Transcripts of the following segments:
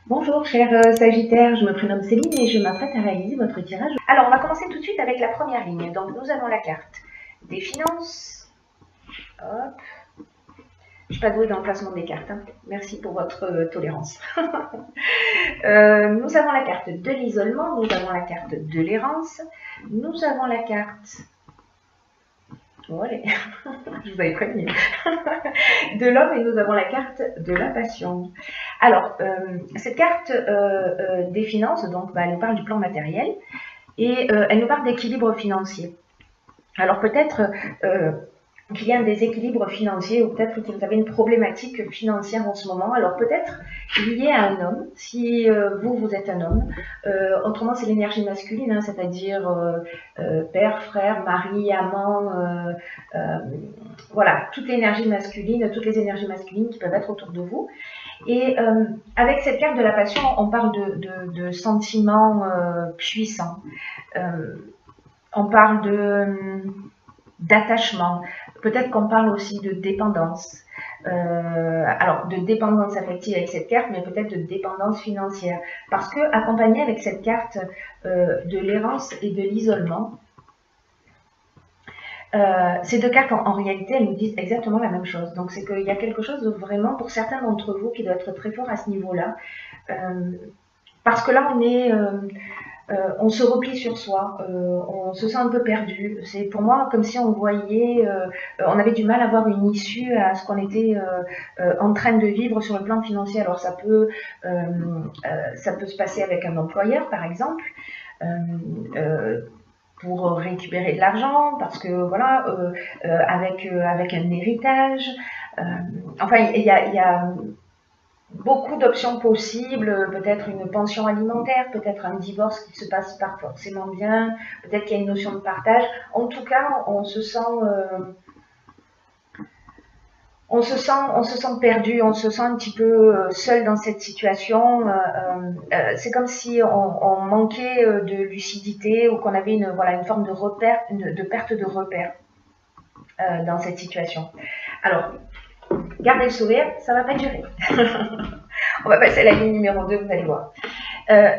Bonjour chers Sagittaires, je me prénomme Céline et je m'apprête à réaliser votre tirage. Alors on va commencer tout de suite avec la première ligne. Donc nous avons la carte des finances. Hop. Je ne suis pas douée dans le placement des cartes. Hein. Merci pour votre tolérance. Nous avons la carte de l'isolement, nous avons la carte de l'errance, nous avons la carte... Oh, allez. Je vous avais prévenu. De l'homme et nous avons la carte de la passion. Alors, cette carte des finances, donc, elle nous parle du plan matériel et elle nous parle d'équilibre financier. Alors peut-être qu'il y a un déséquilibre financier ou peut-être que vous avez une problématique financière en ce moment. Alors peut-être lié à un homme, si vous êtes un homme. Autrement, c'est l'énergie masculine, hein, c'est-à-dire père, frère, mari, amant, voilà, toute l'énergie masculine, toutes les énergies masculines qui peuvent être autour de vous. Et avec cette carte de la passion, on parle de sentiments puissants. On parle d'attachement. Peut-être qu'on parle aussi de dépendance. Alors, de dépendance affective avec cette carte, mais peut-être de dépendance financière. Parce que, accompagné avec cette carte de l'errance et de l'isolement, ces deux cartes, en réalité, elles nous disent exactement la même chose. Donc, c'est qu'il y a quelque chose de vraiment, pour certains d'entre vous, qui doit être très fort à ce niveau-là. Parce que là, on se replie sur soi, on se sent un peu perdu. C'est pour moi comme si on voyait, on avait du mal à voir une issue à ce qu'on était en train de vivre sur le plan financier. Alors ça peut se passer avec un employeur, par exemple. Pour récupérer de l'argent, parce que voilà, avec un héritage. Enfin, il y a beaucoup d'options possibles, peut-être une pension alimentaire, peut-être un divorce qui se passe pas forcément bien, peut-être qu'il y a une notion de partage. En tout cas, on se sent perdu, on se sent un petit peu seul dans cette situation. C'est comme si on manquait de lucidité ou qu'on avait une forme de perte de repère dans cette situation. Alors, gardez le sourire, ça va pas durer. On va passer à la ligne numéro 2, vous allez voir.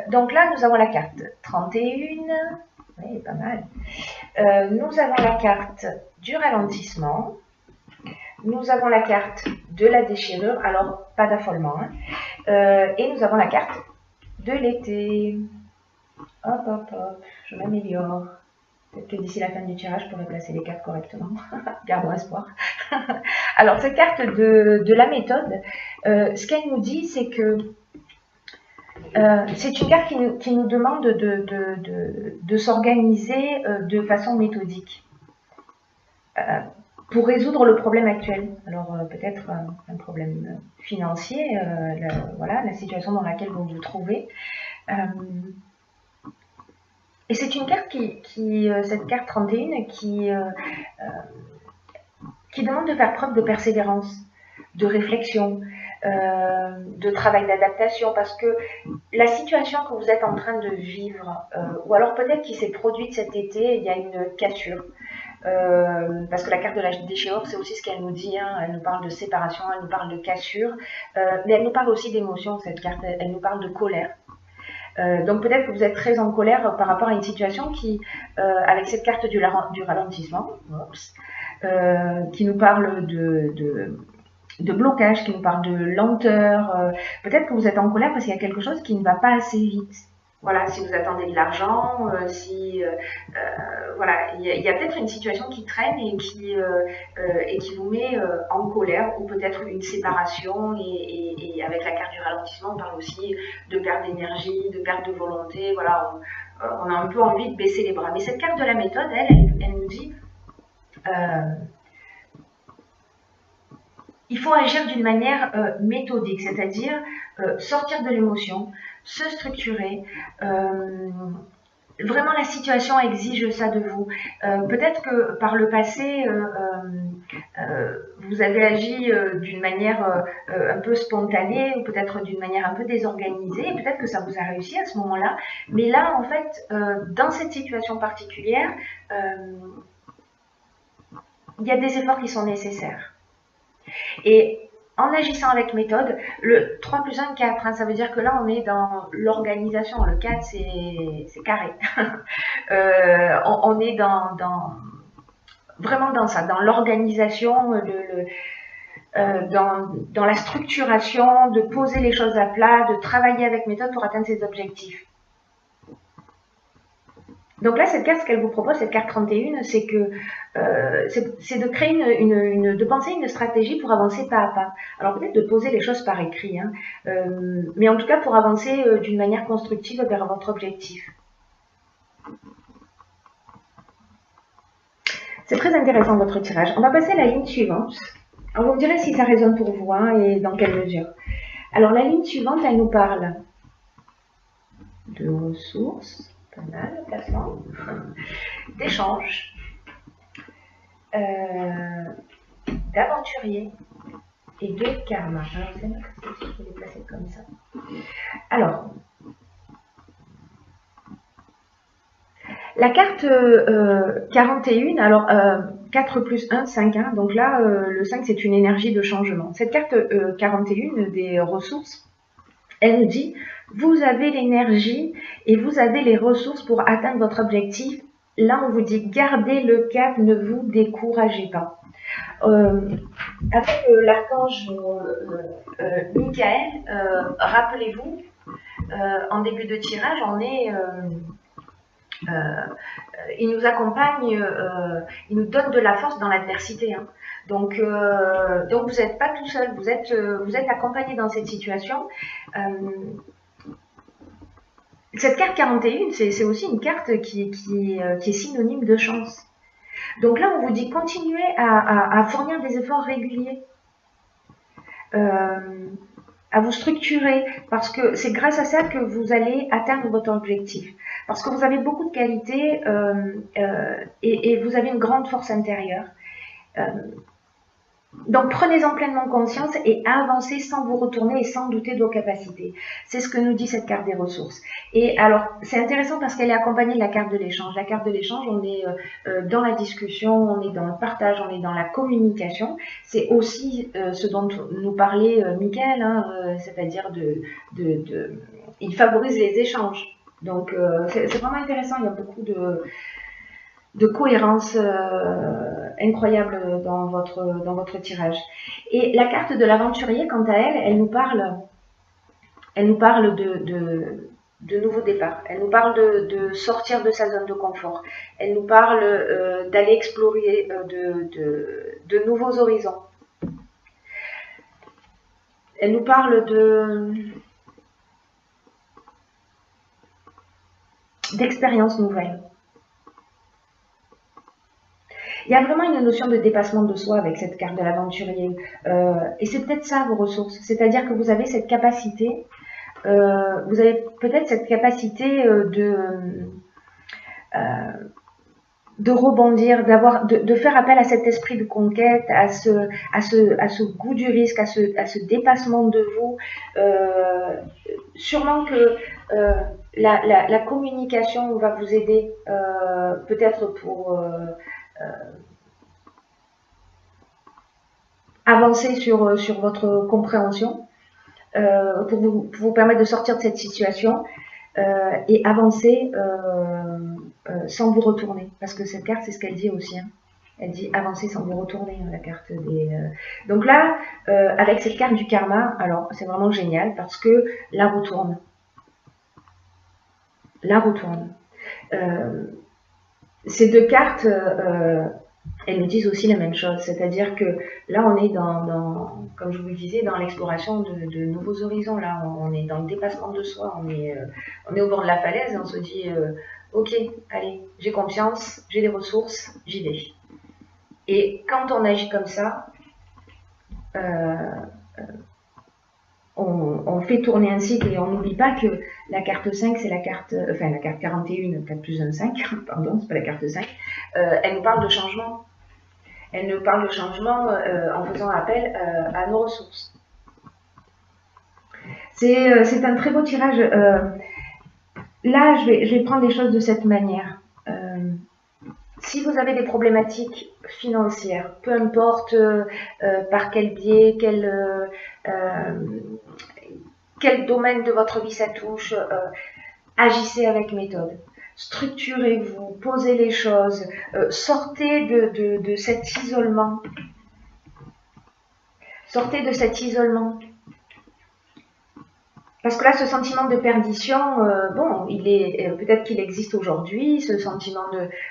Donc là, nous avons la carte 31. Oui, pas mal. Nous avons la carte du ralentissement. Nous avons la carte de la déchirure. Alors, pas d'affolement. Hein. Et nous avons la carte de l'été. Hop, hop, hop. Je m'améliore. Peut-être que d'ici la fin du tirage, je pourrai placer les cartes correctement. Gardons espoir. Alors, cette carte de la méthode, ce qu'elle nous dit, c'est que c'est une carte qui nous demande de s'organiser de façon méthodique pour résoudre le problème actuel. Alors, peut-être un problème financier, la situation dans laquelle vous vous trouvez. Et c'est une carte cette carte 31 qui demande de faire preuve de persévérance, de réflexion, de travail d'adaptation, parce que la situation que vous êtes en train de vivre, ou alors peut-être qu'il s'est produite cet été, il y a une cassure. Parce que la carte de la déchirure, c'est aussi ce qu'elle nous dit, hein. Elle nous parle de séparation, elle nous parle de cassure, mais elle nous parle aussi d'émotion, cette carte, elle nous parle de colère. Donc peut-être que vous êtes très en colère par rapport à une situation qui, avec cette carte du ralentissement, qui nous parle de blocage, qui nous parle de lenteur. Peut-être que vous êtes en colère parce qu'il y a quelque chose qui ne va pas assez vite. Voilà, si vous attendez de l'argent, voilà, il y a peut-être une situation qui traîne et qui vous met en colère, ou peut-être une séparation, et avec la carte du ralentissement, on parle aussi de perte d'énergie, de perte de volonté, voilà, on a un peu envie de baisser les bras. Mais cette carte de la méthode, elle nous dit il faut agir d'une manière méthodique, c'est-à-dire sortir de l'émotion, se structurer. Vraiment, la situation exige ça de vous. Peut-être que par le passé, vous avez agi d'une manière un peu spontanée, ou peut-être d'une manière un peu désorganisée, et peut-être que ça vous a réussi à ce moment-là. Mais là, en fait, dans cette situation particulière, il y a des efforts qui sont nécessaires. Et en agissant avec méthode, le 3 plus 1, 4, hein, ça veut dire que là on est dans l'organisation, le 4 c'est carré. On est vraiment dans ça, dans l'organisation, dans la structuration, de poser les choses à plat, de travailler avec méthode pour atteindre ses objectifs. Donc là, cette carte, ce qu'elle vous propose, cette carte 31, c'est que c'est de créer de penser une stratégie pour avancer pas à pas. Alors peut-être de poser les choses par écrit, hein, mais en tout cas pour avancer d'une manière constructive vers votre objectif. C'est très intéressant votre tirage. On va passer à la ligne suivante. Alors vous me direz si ça résonne pour vous, hein, et dans quelle mesure. Alors la ligne suivante, elle nous parle de ressources, pas mal, de placement, d'échanges, d'aventuriers et de karma. Alors c'est vrai que je vais les placer comme ça. Alors, la carte 41, alors 4 plus 1, 5, hein, donc là le 5 c'est une énergie de changement. Cette carte 41 des ressources, elle nous dit vous avez l'énergie et vous avez les ressources pour atteindre votre objectif. Là on vous dit gardez le cap, ne vous découragez pas. Avec l'archange Michael, rappelez-vous, en début de tirage on est... il nous accompagne, il nous donne de la force dans l'adversité. Hein. Donc vous n'êtes pas tout seul, vous êtes accompagné dans cette situation. Cette carte 41, c'est aussi une carte qui est synonyme de chance. Donc là, on vous dit continuez à fournir des efforts réguliers. À vous structurer, parce que c'est grâce à ça que vous allez atteindre votre objectif. Parce que vous avez beaucoup de qualités et vous avez une grande force intérieure. Donc prenez-en pleinement conscience et avancez sans vous retourner et sans douter de vos capacités. C'est ce que nous dit cette carte des ressources. Et alors c'est intéressant parce qu'elle est accompagnée de la carte de l'échange. La carte de l'échange, on est dans la discussion, on est dans le partage, on est dans la communication. C'est aussi ce dont nous parlait Michael, hein, c'est-à-dire il favorise les échanges. Donc c'est vraiment intéressant, il y a beaucoup de cohérence incroyable dans votre tirage. Et la carte de l'aventurier, quant à elle, elle nous parle de nouveaux départs. Elle nous parle de sortir de sa zone de confort. Elle nous parle d'aller explorer de nouveaux horizons. Elle nous parle d'expériences nouvelles. Il y a vraiment une notion de dépassement de soi avec cette carte de l'aventurier. Et c'est peut-être ça vos ressources. C'est-à-dire que vous avez cette capacité, vous avez peut-être cette capacité de rebondir, de faire appel à cet esprit de conquête, à ce goût du risque, à ce dépassement de vous. Sûrement que la communication va vous aider, peut-être pour avancer sur votre compréhension, pour vous permettre de sortir de cette situation et avancer sans vous retourner. Parce que cette carte, c'est ce qu'elle dit aussi. Hein. Elle dit avancer sans vous retourner, la carte des... Donc là, avec cette carte du karma, alors c'est vraiment génial parce que la roue tourne. La roue tourne. Ces deux cartes, elles nous disent aussi la même chose, c'est-à-dire que là on est comme je vous le disais, dans l'exploration de nouveaux horizons, là on est dans le dépassement de soi, on est au bord de la falaise et on se dit ok, allez, j'ai confiance, j'ai des ressources, j'y vais. Et quand on agit comme ça, on fait tourner un cycle et on n'oublie pas que la carte 5, c'est la carte 41, 4 plus 1, 5, pardon, c'est pas la carte 5, elle nous parle de changement. Elle nous parle de changement en faisant appel à nos ressources. C'est un très beau tirage. Là, je vais prendre les choses de cette manière. Si vous avez des problématiques financières, peu importe par quel biais, quel domaine de votre vie ça touche, agissez avec méthode. Structurez-vous, posez les choses, sortez de cet isolement. Sortez de cet isolement. Parce que là, ce sentiment de perdition, bon, peut-être qu'il existe aujourd'hui, ce sentiment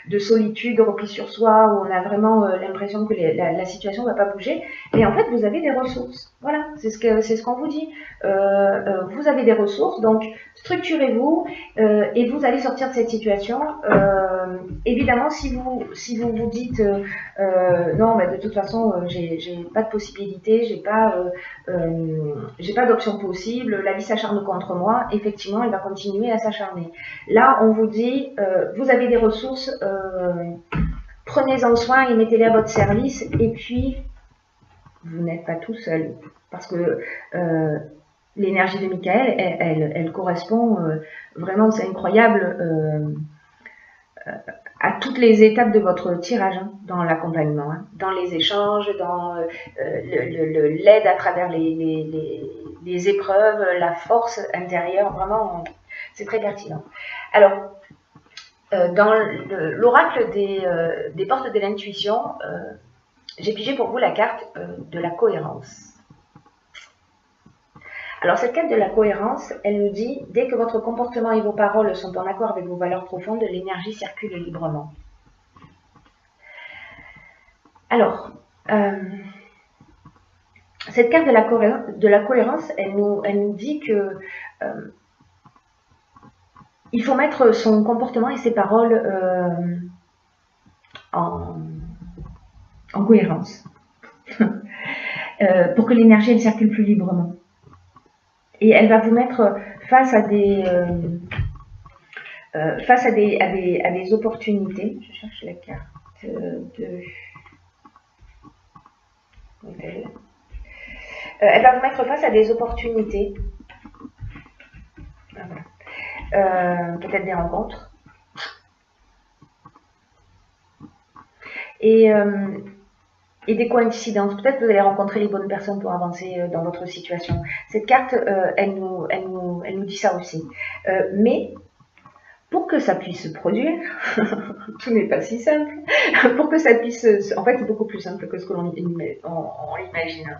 de solitude, de repli sur soi, où on a vraiment l'impression que la situation ne va pas bouger. Mais en fait, vous avez des ressources. Voilà, c'est ce qu'on vous dit. Vous avez des ressources, donc structurez-vous et vous allez sortir de cette situation. Évidemment, si vous vous dites non, mais de toute façon, j'ai pas de possibilité, j'ai pas d'option possible, la vie s'acharne contre moi, effectivement, elle va continuer à s'acharner. Là, on vous dit, vous avez des ressources, prenez-en soin et mettez-les à votre service, et puis, vous n'êtes pas tout seul, parce que l'énergie de Michael, elle correspond vraiment, c'est incroyable, à toutes les étapes de votre tirage, hein, dans l'accompagnement, hein, dans les échanges, dans l'aide à travers les épreuves, la force intérieure, vraiment, c'est très pertinent. Alors, dans l'oracle des portes de l'intuition, j'ai pigé pour vous la carte de la cohérence. Alors cette carte de la cohérence, elle nous dit, dès que votre comportement et vos paroles sont en accord avec vos valeurs profondes, l'énergie circule librement. Alors, cette carte de la cohérence, elle nous dit que il faut mettre son comportement et ses paroles en cohérence pour que l'énergie elle circule plus librement. Et elle va vous mettre face à des opportunités. Je cherche la carte de... elle va vous mettre face à des opportunités. Peut-être des rencontres. Et des coïncidences. Peut-être que vous allez rencontrer les bonnes personnes pour avancer dans votre situation. Cette carte, elle nous dit ça aussi. Mais pour que ça puisse se produire, tout n'est pas si simple. Pour que ça puisse... En fait, c'est beaucoup plus simple que ce que l'on imagine.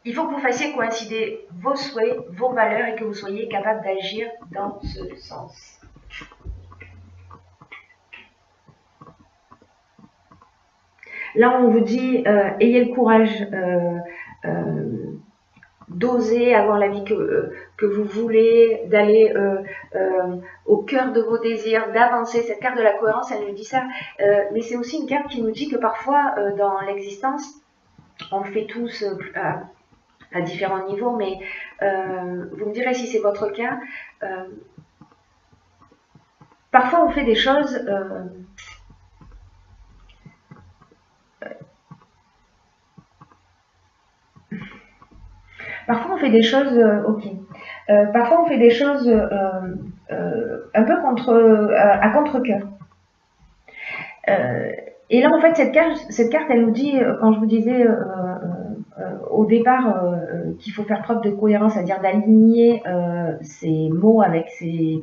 Il faut que vous fassiez coïncider vos souhaits, vos valeurs et que vous soyez capable d'agir dans ce sens. Là, on vous dit, ayez le courage d'oser avoir la vie que vous voulez, d'aller au cœur de vos désirs, d'avancer. Cette carte de la cohérence, elle nous dit ça. Mais c'est aussi une carte qui nous dit que parfois, dans l'existence, on le fait tous à différents niveaux, mais vous me direz si c'est votre cas. Parfois, on fait des choses... Parfois, on fait des choses, ok. Parfois, on fait des choses un peu à contre-cœur. Et là, en fait, cette carte, elle nous dit, quand je vous disais au départ qu'il faut faire preuve de cohérence, c'est-à-dire d'aligner ses mots avec ses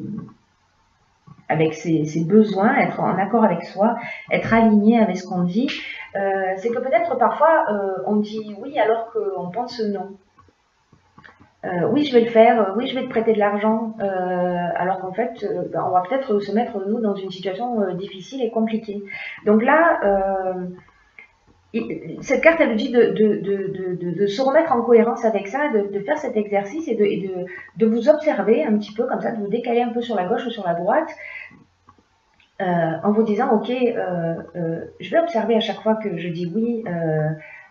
besoins, être en accord avec soi, être aligné avec ce qu'on dit, c'est que peut-être parfois on dit oui alors qu'on pense non. Oui, je vais le faire, oui, je vais te prêter de l'argent, alors qu'en fait, on va peut-être se mettre, nous, dans une situation difficile et compliquée. Donc là, cette carte, elle nous dit de se remettre en cohérence avec ça, de faire cet exercice et de vous observer un petit peu comme ça, de vous décaler un peu sur la gauche ou sur la droite, en vous disant, ok, je vais observer à chaque fois que je dis oui,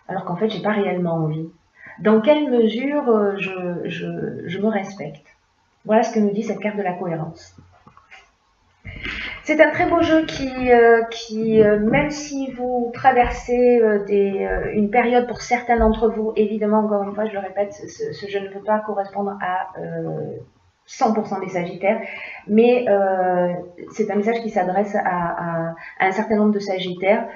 alors qu'en fait, j'ai pas réellement envie. Dans quelle mesure je me respecte? Voilà ce que nous dit cette carte de la cohérence. C'est un très beau jeu qui même si vous traversez une période pour certains d'entre vous, évidemment, encore une fois, je le répète, ce jeu ne peut pas correspondre à 100% des Sagittaires, mais c'est un message qui s'adresse à un certain nombre de Sagittaires.